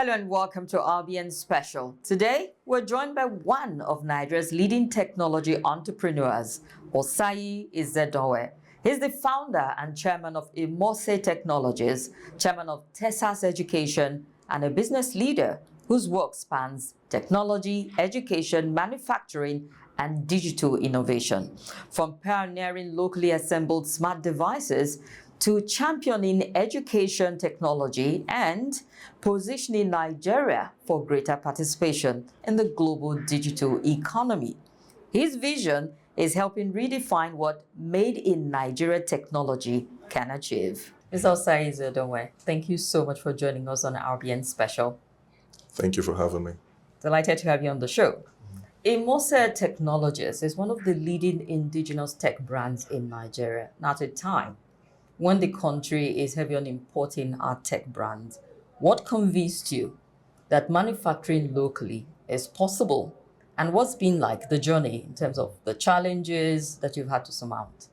Hello and welcome to RBN Special. Today, we're joined by one of Nigeria's leading technology entrepreneurs, Osayi Izedonmwen. He's the founder and chairman of Imose Technologies, chairman of TESAS Education, and a business leader whose work spans technology, education, manufacturing, and digital innovation. From pioneering locally assembled smart devices to championing education technology and positioning Nigeria for greater participation in the global digital economy. His vision is helping redefine what made in Nigeria technology can achieve. Mr. Osayi Izedonmwen, thank you so much for joining us on RBN Special. Thank you for having me. Delighted to have you on the show. Imose Technologies is one of the leading indigenous tech brands in Nigeria. Now, at a time when the country is heavy on importing our tech brands, what convinced you that manufacturing locally is possible? And what's been like the journey in terms of the challenges that you've had to surmount?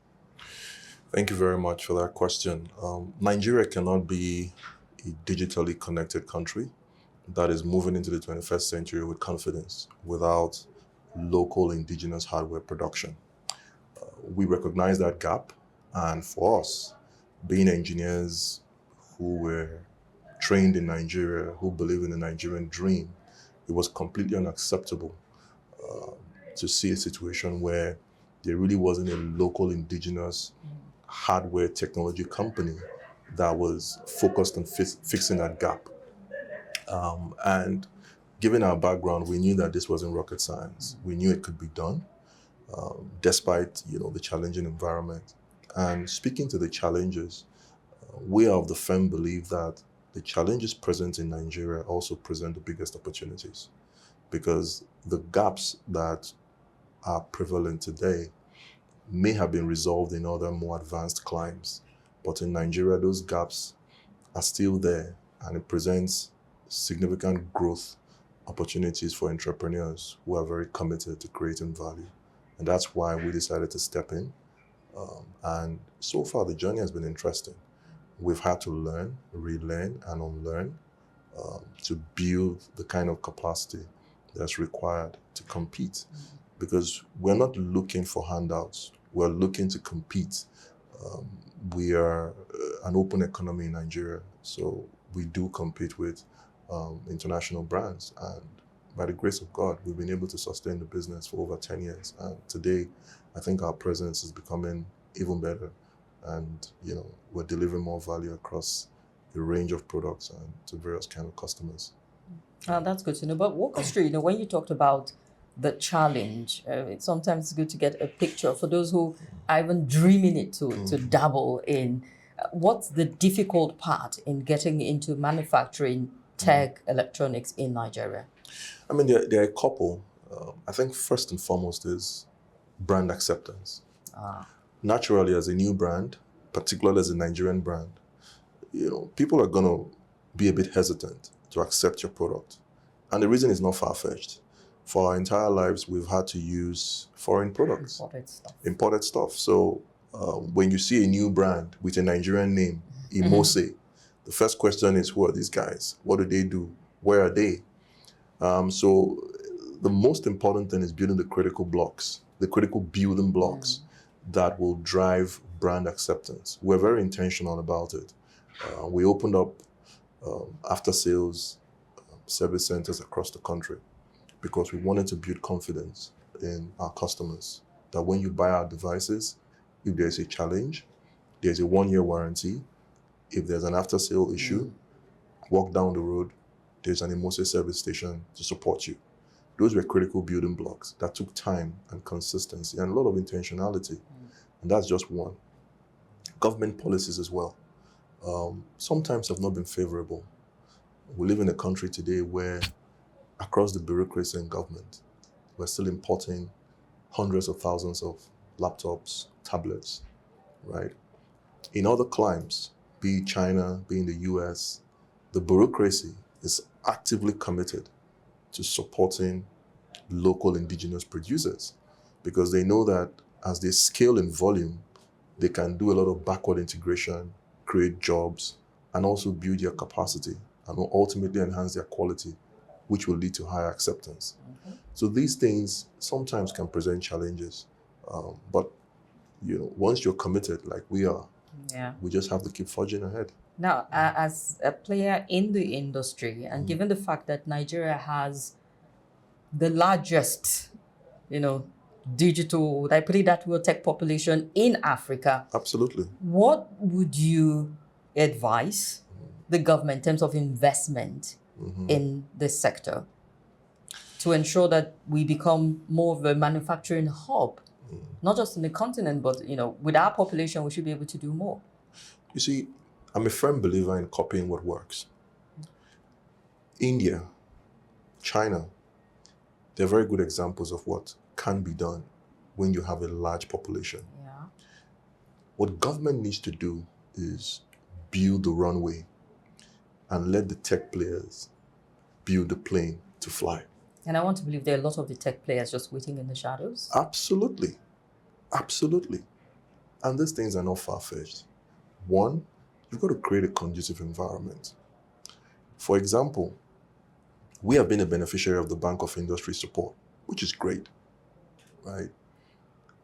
Thank you very much for that question. Nigeria cannot be a digitally connected country that is moving into the 21st century with confidence without local indigenous hardware production. We recognize that gap, and for us, being engineers who were trained in Nigeria, who believe in the Nigerian dream, it was completely unacceptable to see a situation where there really wasn't a local indigenous hardware technology company that was focused on fixing that gap. And given our background, we knew that this wasn't rocket science. We knew it could be done, despite the challenging environment. And speaking to the challenges, we are of the firm belief that the challenges present in Nigeria also present the biggest opportunities, because the gaps that are prevalent today may have been resolved in other more advanced climes. But in Nigeria, those gaps are still there, and it presents significant growth opportunities for entrepreneurs who are very committed to creating value. And that's why we decided to step in. And so far, the journey has been interesting. We've had to learn, relearn, and unlearn to build the kind of capacity that's required to compete. Because we're not looking for handouts. We're looking to compete. We are an open economy in Nigeria, so we do compete with international brands. And by the grace of God, we've been able to sustain the business for over 10 years. And today, I think our presence is becoming even better. And, we're delivering more value across a range of products and to various kind of customers. That's good to know. But walk us through, when you talked about the challenge, it's sometimes good to get a picture for those who are even dreaming it to dabble in. What's the difficult part in getting into manufacturing tech, electronics in Nigeria? I mean, there are a couple. I think first and foremost is brand acceptance. Naturally, as a new brand, particularly as a Nigerian brand, people are going to be a bit hesitant to accept your product. And the reason is not far-fetched. For our entire lives, we've had to use foreign products. Imported stuff. So when you see a new brand with a Nigerian name, Imose, the first question is, who are these guys? What do they do? Where are they? So the most important thing is building the critical blocks, the critical building blocks that will drive brand acceptance. We're very intentional about it. We opened up after-sales service centers across the country because we wanted to build confidence in our customers that when you buy our devices, if there's a challenge, there's a 1-year warranty. If there's an after-sale issue, walk down the road, there's an Imose service station to support you. Those were critical building blocks that took time and consistency and a lot of intentionality. And that's just one. Government policies as well. Sometimes have not been favorable. We live in a country today where across the bureaucracy and government, we're still importing hundreds of thousands of laptops, tablets, right? In other climes, be it China, be in the US, the bureaucracy is actively committed to supporting local indigenous producers because they know that as they scale in volume, they can do a lot of backward integration, create jobs, and also build your capacity and will ultimately enhance their quality, which will lead to higher acceptance. So these things sometimes can present challenges, but once you're committed, like we are, we just have to keep forging ahead. Now, as a player in the industry, and given the fact that Nigeria has the largest, digital, would I put it that way, tech population in Africa. Absolutely. What would you advise the government in terms of investment in this sector to ensure that we become more of a manufacturing hub, not just in the continent, but with our population, we should be able to do more? You see, I'm a firm believer in copying what works. India, China, they're very good examples of what can be done when you have a large population. Yeah. What government needs to do is build the runway and let the tech players build the plane to fly. And I want to believe there are a lot of the tech players just waiting in the shadows. Absolutely. Absolutely. And these things are not far-fetched. One, you've got to create a conducive environment. For example, we have been a beneficiary of the Bank of Industry support, which is great, right?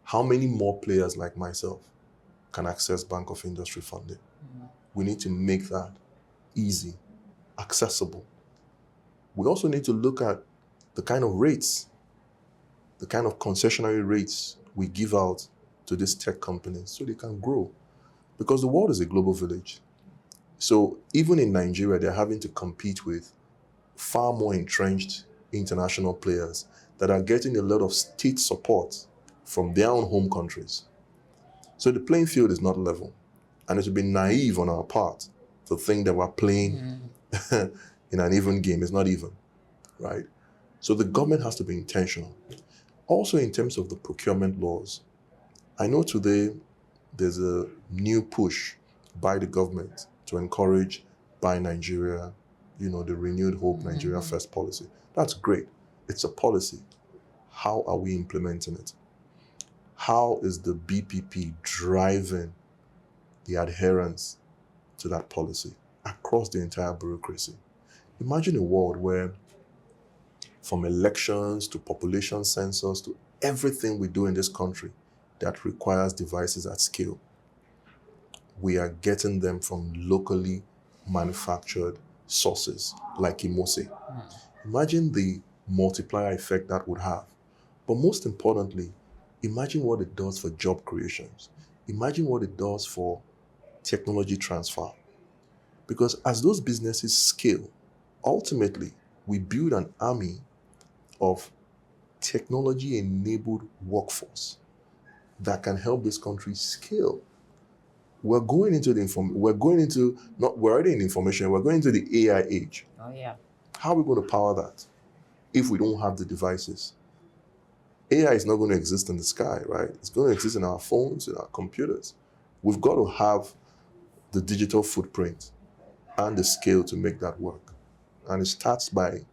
How many more players like myself can access Bank of Industry funding? We need to make that easy, accessible. We also need to look at the kind of rates, the kind of concessionary rates we give out to these tech companies so they can grow. Because the world is a global village. So even in Nigeria, they're having to compete with far more entrenched international players that are getting a lot of state support from their own home countries. So the playing field is not level. And it would be naive on our part to think that we're playing in an even game. It's not even, right? So the government has to be intentional. Also in terms of the procurement laws, I know today there's a new push by the government to encourage Buy Nigeria, the renewed Hope Nigeria First policy. That's great. It's a policy. How are we implementing it? How is the BPP driving the adherence to that policy across the entire bureaucracy? Imagine a world where from elections to population census to everything we do in this country that requires devices at scale, we are getting them from locally manufactured sources like Imose. Imagine the multiplier effect that would have. But most importantly, imagine what it does for job creations. Imagine what it does for technology transfer. Because as those businesses scale, ultimately, we build an army of technology-enabled workforce that can help this country scale. We're already in information, we're going into the AI age. Oh, yeah. How are we going to power that if we don't have the devices? AI is not going to exist in the sky, right? It's going to exist in our phones, in our computers. We've got to have the digital footprint and the scale to make that work. And it starts by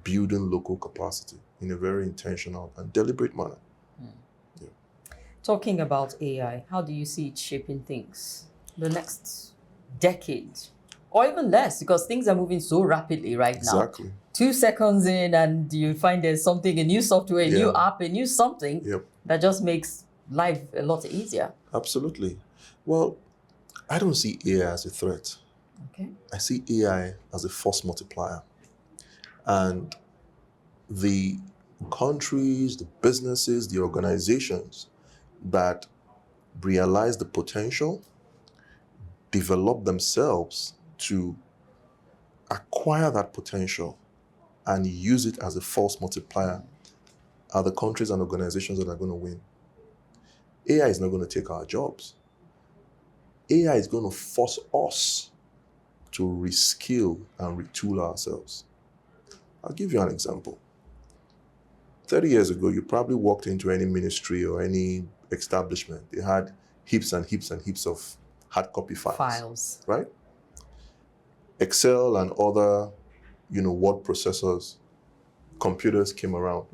building local capacity in a very intentional and deliberate manner. Yeah. Talking about AI, how do you see it shaping things the next decade? Or even less, because things are moving so rapidly right now. Exactly. 2 seconds in and you find there's something, a new software, a new app, a new something that just makes life a lot easier. Absolutely. Well, I don't see AI as a threat. Okay. I see AI as a force multiplier. And the countries, the businesses, the organizations that realize the potential, develop themselves to acquire that potential and use it as a force multiplier are the countries and organizations that are going to win. AI is not going to take our jobs. AI is going to force us to reskill and retool ourselves. I'll give you an example. 30 years ago, you probably walked into any ministry or any establishment. They had heaps and heaps and heaps of hard copy files. Right? Excel and other, word processors, computers came around.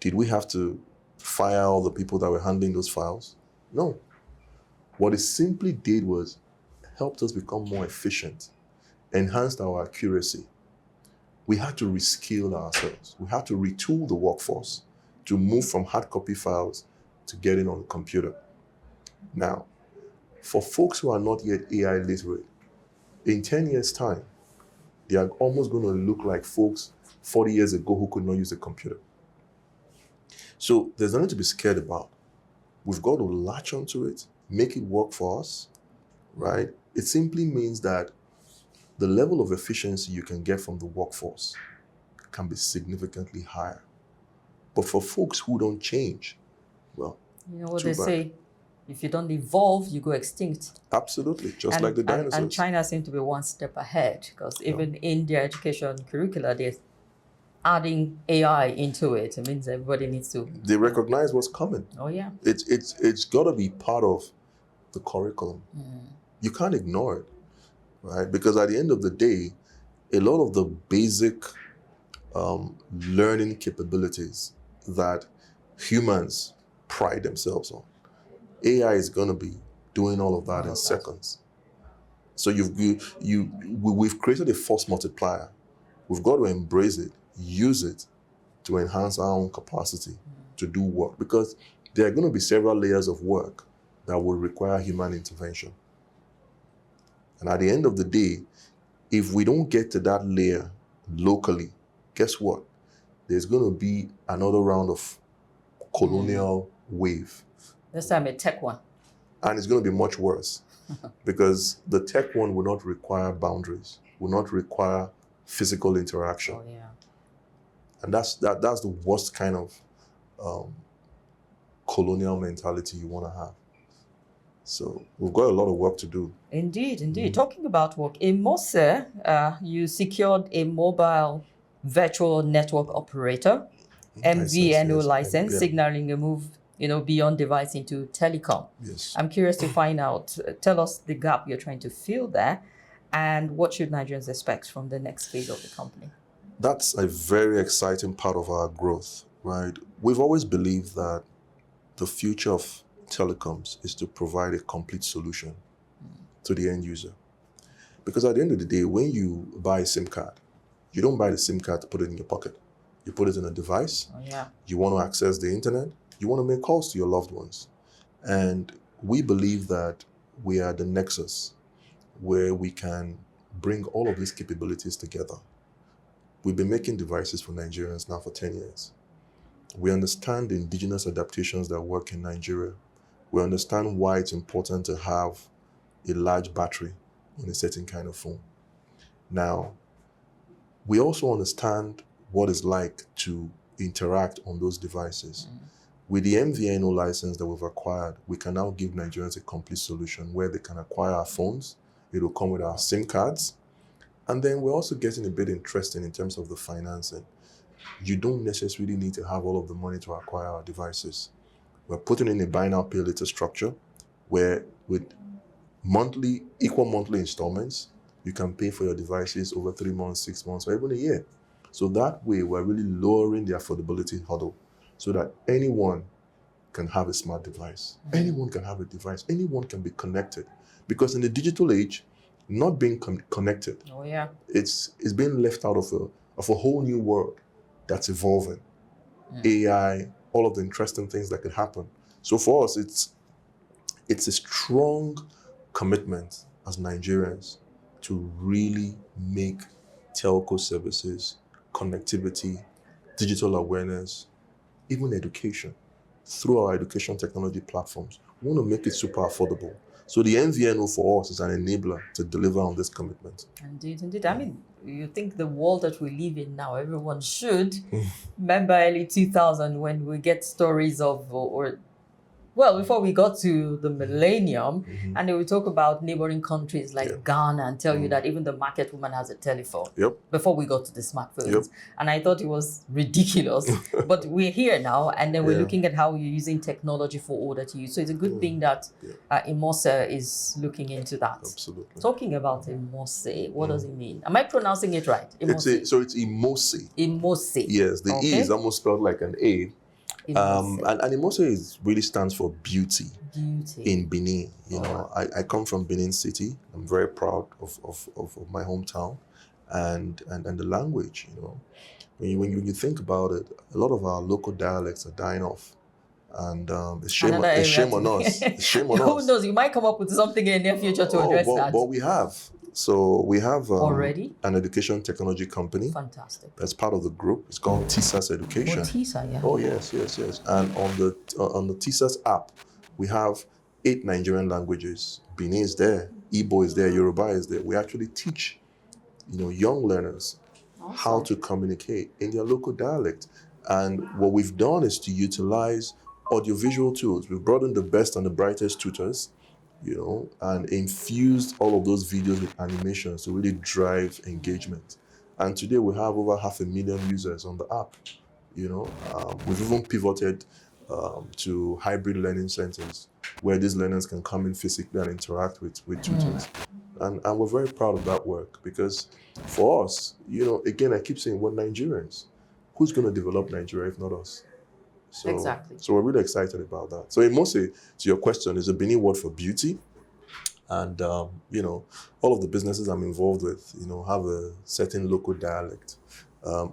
Did we have to fire all the people that were handling those files? No. What it simply did was helped us become more efficient. enhanced our accuracy, we had to reskill ourselves. We had to retool the workforce to move from hard copy files to getting on the computer. Now, for folks who are not yet AI literate, in 10 years' time, they are almost going to look like folks 40 years ago who could not use a computer. So there's nothing to be scared about. We've got to latch onto it, make it work for us, right? It simply means that the level of efficiency you can get from the workforce can be significantly higher. But for folks who don't change, well, you know what they say, if you don't evolve, you go extinct. Absolutely, just like the dinosaurs. And China seems to be one step ahead, because even in their education curricula, they're adding AI into it. It means everybody needs to... They recognize what's coming. Oh, yeah. It's got to be part of the curriculum. You can't ignore it, right? Because at the end of the day, a lot of the basic learning capabilities that humans pride themselves on, AI is going to be doing all of that in seconds. So we've created a force multiplier. We've got to embrace it, use it to enhance our own capacity to do work, because there are going to be several layers of work that will require human intervention. And at the end of the day, if we don't get to that layer locally, guess what? There's going to be another round of colonial wave. This time a tech one. And it's going to be much worse because the tech one will not require boundaries, will not require physical interaction. Oh, yeah. And that's the worst kind of colonial mentality you want to have. So we've got a lot of work to do. Indeed, indeed. Talking about work, Imose, you secured a mobile virtual network operator, MVNO license, signaling a move, beyond device into telecom. Yes. I'm curious to find out, tell us the gap you're trying to fill there, and what should Nigerians expect from the next phase of the company? That's a very exciting part of our growth, right? We've always believed that the future of telecoms is to provide a complete solution to the end user. Because at the end of the day, when you buy a SIM card, you don't buy the SIM card to put it in your pocket. You put it in a device. Oh, yeah. You want to access the internet. You want to make calls to your loved ones. And we believe that we are the nexus where we can bring all of these capabilities together. We've been making devices for Nigerians now for 10 years. We understand the indigenous adaptations that work in Nigeria. We understand why it's important to have a large battery on a certain kind of phone. Now, we also understand what it's like to interact on those devices. With the MVNO license that we've acquired, we can now give Nigerians a complete solution where they can acquire our phones. It will come with our SIM cards. And then we're also getting a bit interesting in terms of the financing. You don't necessarily need to have all of the money to acquire our devices. We're putting in a buy now, pay later structure where with equal monthly installments, you can pay for your devices over 3 months, 6 months, or even a year. So that way, we're really lowering the affordability hurdle so that anyone can have a smart device. Anyone can have a device. Anyone can be connected. Because in the digital age, not being connected, Oh, yeah. it's being left out of a whole new world that's evolving. AI, all of the interesting things that could happen. So for us, it's a strong commitment as Nigerians to really make telco services, connectivity, digital awareness, even education through our education technology platforms. We want to make it super affordable. So the MVNO for us is an enabler to deliver on this commitment. Indeed, indeed. I mean, you think the world that we live in now, everyone should remember early 2000 when we get stories of, before we got to the millennium, and they will talk about neighboring countries like Ghana and tell you that even the market woman has a telephone before we got to the smartphones. And I thought it was ridiculous, but we're here now, and then we're looking at how you're using technology for order to use. So it's a good thing that Imose is looking into that. Absolutely. Talking about Imose, what does it mean? Am I pronouncing it right? So it's Imose. Imose. Yes, the E is almost spelled like an A. Imose. And Imose really stands for beauty Beauty. in Benin. You know, I come from Benin City. I'm very proud of my hometown and the language, you know. When you think about it, a lot of our local dialects are dying off. And it's shame Another it's area shame on us. It's shame on Who us. knows? You might come up with something in the near future to address that. But we have. So we have Already? an education technology company Fantastic. that's part of the group. It's called TSAS Education. Oh, TISA, yeah. Oh yes. And on the TSAS app, we have 8 Nigerian languages. Benin is there, Igbo is there, Yoruba is there. We actually teach, you know, young learners how to communicate in their local dialect. And what we've done is to utilize audiovisual tools. We've brought in the best and the brightest tutors, you know, and infused all of those videos with animations to really drive engagement. And today we have over 500,000 users on the app. You know, we've even pivoted to hybrid learning centers where these learners can come in physically and interact with tutors. And we're very proud of that work because for us, you know, again, I keep saying we're Nigerians. Who's going to develop Nigeria if not us? So, Exactly. So we're really excited about that. So Imose, to your question, is a Benin word for beauty. And, you know, all of the businesses I'm involved with, you know, have a certain local dialect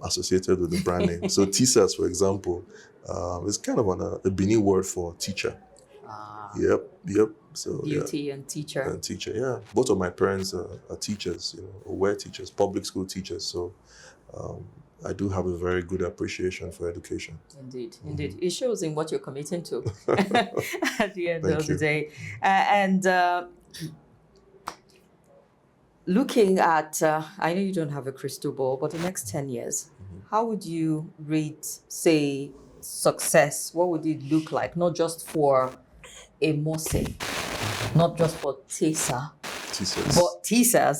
associated with the brand name. So TSAS, for example, is kind of a Benin word for teacher. Yep. So Beauty and teacher. And teacher, yeah. Both of my parents are teachers, you know, or were teachers, public school teachers. So I do have a very good appreciation for education. Indeed. It shows in what you're committing to at the end Thank of you. the day. Looking at, I know you don't have a crystal ball, but the next 10 years, how would you rate, say, success? What would it look like? Not just for Imose, not just for TSAS,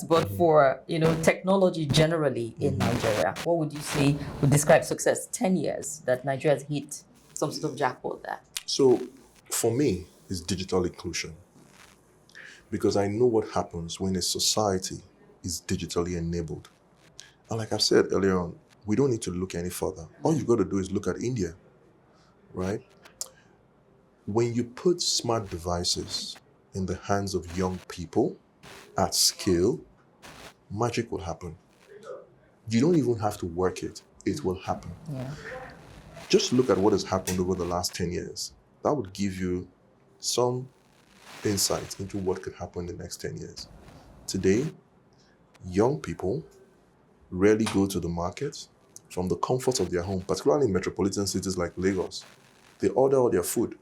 but for, you know, technology generally in Nigeria. What would you say would describe success? 10 years that Nigeria has hit some sort of jackpot there. So for me, it's digital inclusion. Because I know what happens when a society is digitally enabled. And like I said earlier on, we don't need to look any further. All you've got to do is look at India, right? When you put smart devices in the hands of young people at scale, magic will happen. You don't even have to work it. It will happen. Yeah. Just look at what has happened over the last 10 years. That would give you some insight into what could happen in the next 10 years. Today, young people rarely go to the market from the comfort of their home, particularly in metropolitan cities like Lagos. They order all their food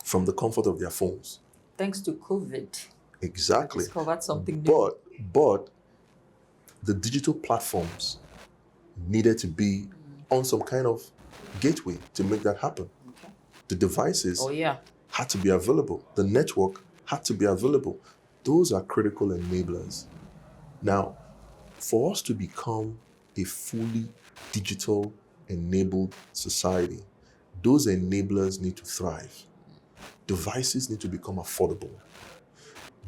from the comfort of their phones. Thanks to COVID. Exactly. I discovered something new. But the digital platforms needed to be on some kind of gateway to make that happen. Okay. The devices had to be available. The network had to be available. Those are critical enablers. Now, for us to become a fully digital enabled society, those enablers need to thrive. Devices need to become affordable.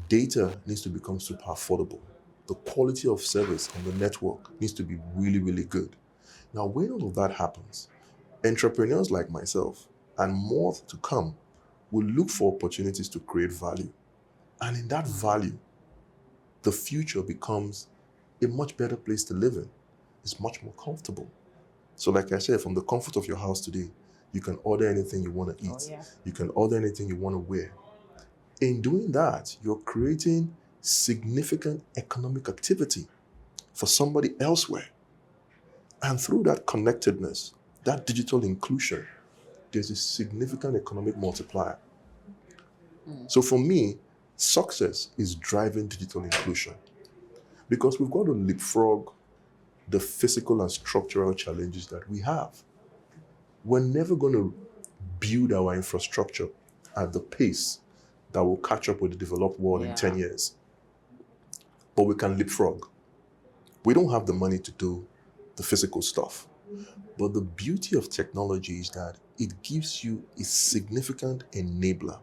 Data needs to become super affordable. The quality of service on the network needs to be really, really good. Now, when all of that happens, entrepreneurs like myself and more to come will look for opportunities to create value. And in that value, the future becomes a much better place to live in. It's much more comfortable. So like I said, from the comfort of your house today, you can order anything you want to eat. You can order anything you want to wear. In doing that, you're creating significant economic activity for somebody elsewhere. And through that connectedness, that digital inclusion, there's a significant economic multiplier. So for me, success is driving digital inclusion because we've got to leapfrog the physical and structural challenges that we have. We're never going to build our infrastructure at the pace that will catch up with the developed world in 10 years. But we can leapfrog. We don't have the money to do the physical stuff. But the beauty of technology is that it gives you a significant enabler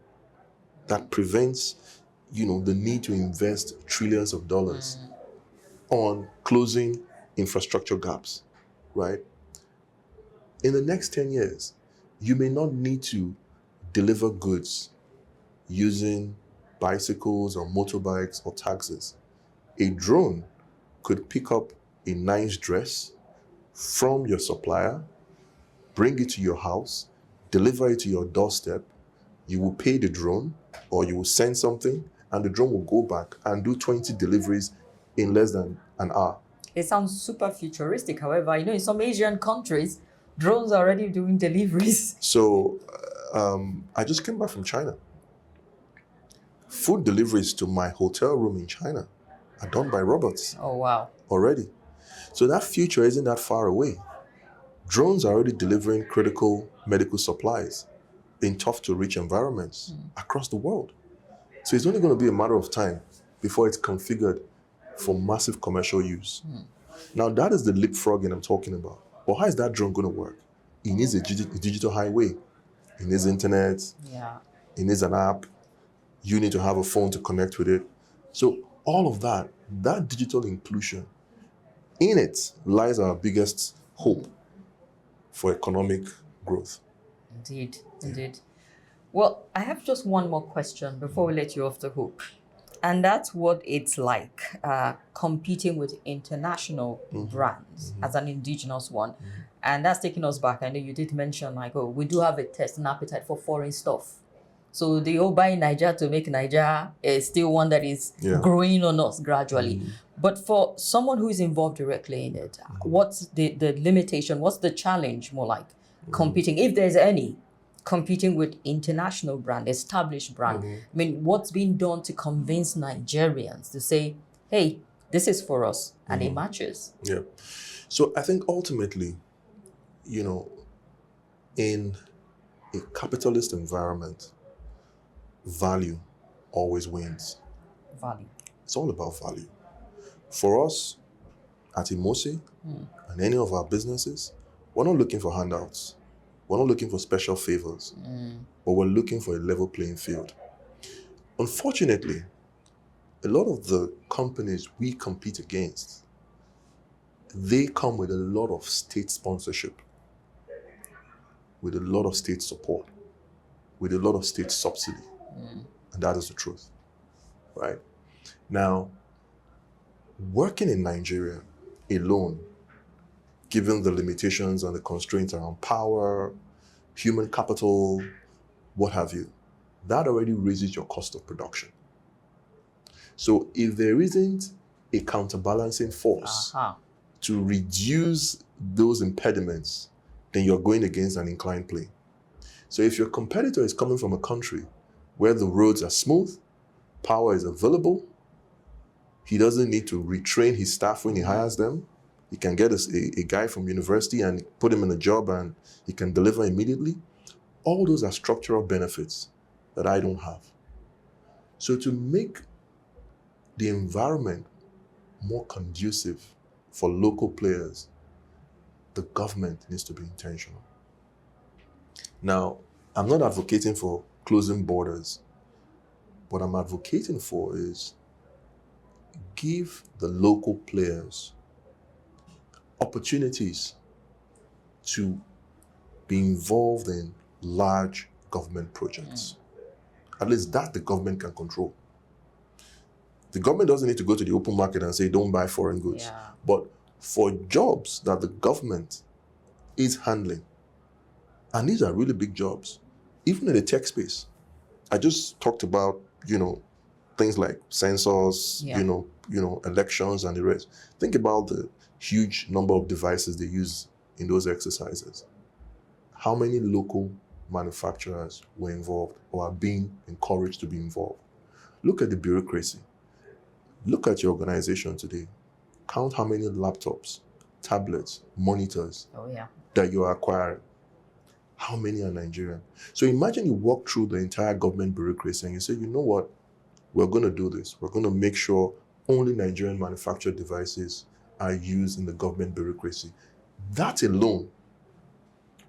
that prevents, the need to invest trillions of dollars on closing infrastructure gaps, right? In the next 10 years, You may not need to deliver goods using bicycles or motorbikes or taxis. A drone could pick up a nice dress from your supplier, bring it to your house, deliver it to your doorstep. You will pay the drone, or you will send something, and the drone will go back and do 20 deliveries in less than an hour. It sounds super futuristic. However, in some Asian countries, drones are already doing deliveries. So I just came back from China. Food deliveries to my hotel room in China are done by robots. Oh, wow. Already. So that future isn't that far away. Drones are already delivering critical medical supplies in tough to reach environments across the world. So it's only going to be a matter of time before it's configured for massive commercial use. Now that is the leapfrogging I'm talking about. But how is that drone going to work? It needs a digital highway. It needs internet. Yeah. It needs an app. You need to have a phone to connect with it. So all of that digital inclusion, in it lies our biggest hope for economic growth. Indeed, indeed. Well, I have just one more question before we let you off the hook. And that's what it's like competing with international brands as an indigenous one. And that's taking us back. I know you did mention, we do have a taste and appetite for foreign stuff. So the whole buy Niger to make Niger is still one that is growing on us gradually. But for someone who is involved directly in it, what's the limitation? What's the challenge more like competing, if there's any, competing with international brand, established brand? I mean, what's being done to convince Nigerians to say, hey, this is for us, and it matches? Yeah. So I think ultimately, in a capitalist environment, value always wins. Value. It's all about value. For us at Imose and any of our businesses, we're not looking for handouts. We're not looking for special favors, but we're looking for a level playing field. Unfortunately, a lot of the companies we compete against, they come with a lot of state sponsorship, with a lot of state support, with a lot of state subsidy. And that is the truth, right? Now, working in Nigeria alone, given the limitations and the constraints around power, human capital, what have you, that already raises your cost of production. So if there isn't a counterbalancing force to reduce those impediments, then you're going against an inclined plane. So if your competitor is coming from a country where the roads are smooth, power is available, he doesn't need to retrain his staff when he hires them. He can get a guy from university and put him in a job and he can deliver immediately. All those are structural benefits that I don't have. So to make the environment more conducive for local players, the government needs to be intentional. Now, I'm not advocating for closing borders. What I'm advocating for is give the local players opportunities to be involved in large government projects. At least that the government can control. The government doesn't need to go to the open market and say, don't buy foreign goods. But for jobs that the government is handling, and these are really big jobs, even in the tech space. I just talked about, things like sensors, elections and the rest. Think about the huge number of devices they use in those exercises. How many local manufacturers were involved or are being encouraged to be involved? Look at the bureaucracy. Look at your organization today. Count how many laptops, tablets, monitors that you are acquiring. How many are Nigerian? So imagine you walk through the entire government bureaucracy and you say, you know what? We're going to do this. We're going to make sure only Nigerian manufactured devices are used in the government bureaucracy. That alone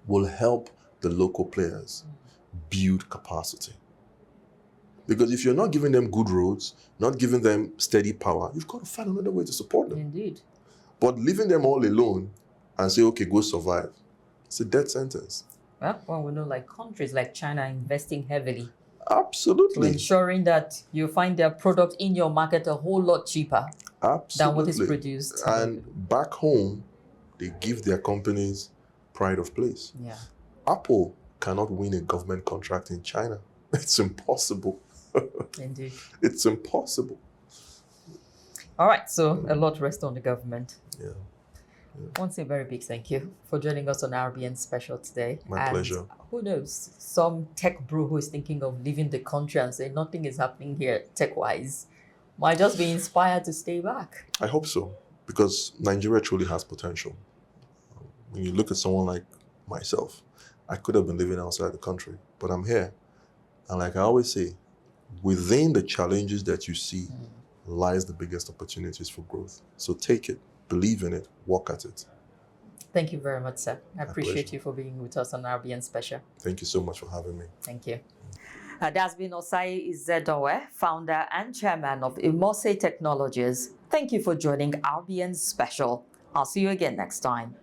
will help the local players build capacity. Because if you're not giving them good roads, not giving them steady power, you've got to find another way to support them. Indeed. But leaving them all alone and say, okay, go survive, it's a death sentence. Well, we know like countries like China investing heavily to Absolutely. ensuring that you find their product in your market a whole lot cheaper Absolutely. than what is produced. And back home, they give their companies pride of place. Yeah. Apple cannot win a government contract in China. It's impossible. Indeed. It's impossible. All right, so a lot rests on the government. Yeah. I want to say a very big thank you for joining us on RBN Special today. My pleasure. Who knows, some tech bro who is thinking of leaving the country and saying nothing is happening here tech-wise might just be inspired to stay back. I hope so, because Nigeria truly has potential. When you look at someone like myself, I could have been living outside the country, but I'm here. And like I always say, within the challenges that you see lies the biggest opportunities for growth. So take it, believe in it, work at it. Thank you very much, sir. I appreciate pleasure. you for being with us on RBN Special. Thank you so much for having me. Thank you. That's been Osayi Izedonmwen, founder and chairman of Imose Technologies. Thank you for joining RBN Special. I'll see you again next time.